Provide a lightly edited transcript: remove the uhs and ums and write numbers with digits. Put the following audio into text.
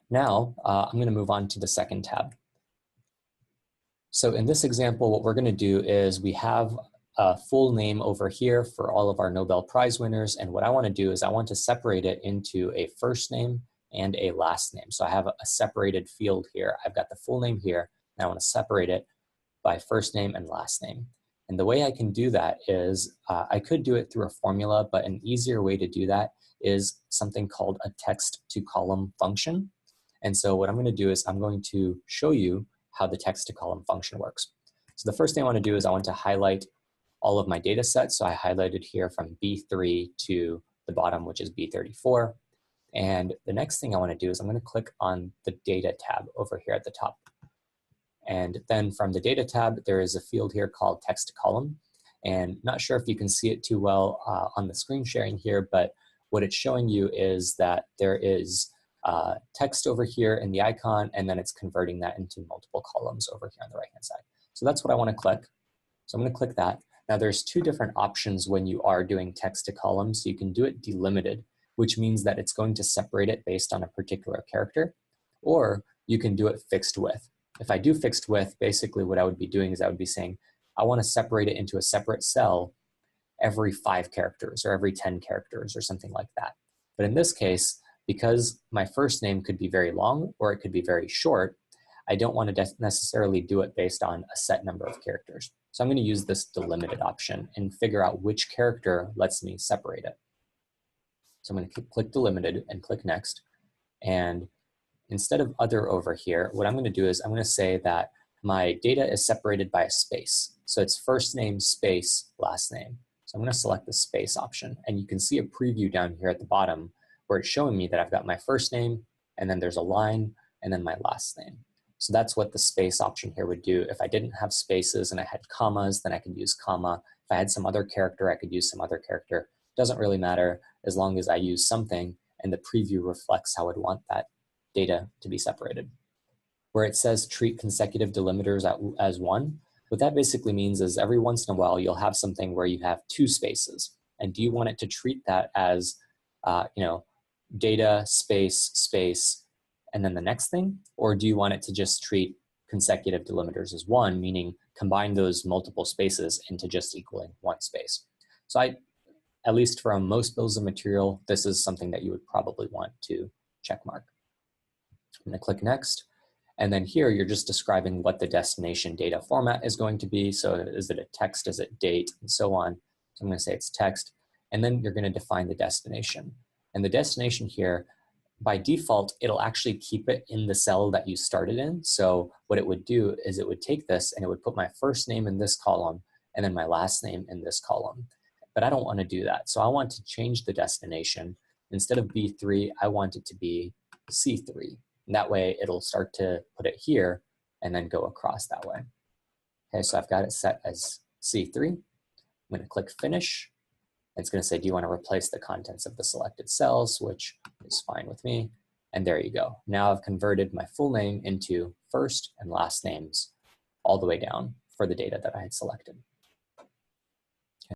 Now, I'm going to move on to the second tab. So in this example, what we're going to do is we have a full name over here for all of our Nobel Prize winners. And what I want to do is I want to separate it into a first name and a last name. So I have a separated field here. I've got the full name here, and I want to separate it by first name and last name. And the way I can do that is I could do it through a formula, but an easier way to do that is something called a text to column function. And so what I'm going to do is I'm going to show you how the text to column function works. So the first thing I want to do is I want to highlight all of my data sets. So I highlighted here from B3 to the bottom, which is B34. And the next thing I want to do is I'm going to click on the data tab over here at the top. And then from the data tab, there is a field here called text to column. And not sure if you can see it too well on the screen sharing here, but what it's showing you is that there is text over here in the icon, and then it's converting that into multiple columns over here on the right-hand side. So that's what I want to click. So I'm going to click that. Now there's two different options when you are doing text to column. So you can do it delimited, which means that it's going to separate it based on a particular character, or you can do it fixed width. If I do fixed width, basically what I would be doing is I would be saying, I want to separate it into a separate cell every 5 characters or every 10 characters or something like that. But in this case, because my first name could be very long or it could be very short, I don't want to necessarily do it based on a set number of characters. So I'm going to use this delimited option and figure out which character lets me separate it. So I'm going to click delimited and click next. And instead of other over here, what I'm going to do is I'm going to say that my data is separated by a space. So it's first name space last name. So I'm going to select the space option. And you can see a preview down here at the bottom where it's showing me that I've got my first name, and then there's a line, and then my last name. So that's what the space option here would do. If I didn't have spaces and I had commas, then I could use comma. If I had some other character, I could use some other character. Doesn't really matter as long as I use something and the preview reflects how I'd want that data to be separated. Where it says treat consecutive delimiters as one, what that basically means is every once in a while you'll have something where you have 2 spaces. And do you want it to treat that as, data, space, space, and then the next thing? Or do you want it to just treat consecutive delimiters as one, meaning combine those multiple spaces into just equaling 1 space? So at least from most bills of material, this is something that you would probably want to check mark. I'm going to click next. And then here you're just describing what the destination data format is going to be. So is it a text, is it date, and so on. So I'm going to say it's text. And then you're going to define the destination. And the destination here, by default, it'll actually keep it in the cell that you started in. So what it would do is it would take this and it would put my first name in this column and then my last name in this column. But I don't want to do that. So I want to change the destination. Instead of B3, I want it to be C3. And that way it'll start to put it here and then go across that way. Okay, so I've got it set as C3. I'm going to click finish. It's going to say, do you want to replace the contents of the selected cells, which is fine with me. And there you go. Now I've converted my full name into first and last names all the way down for the data that I had selected.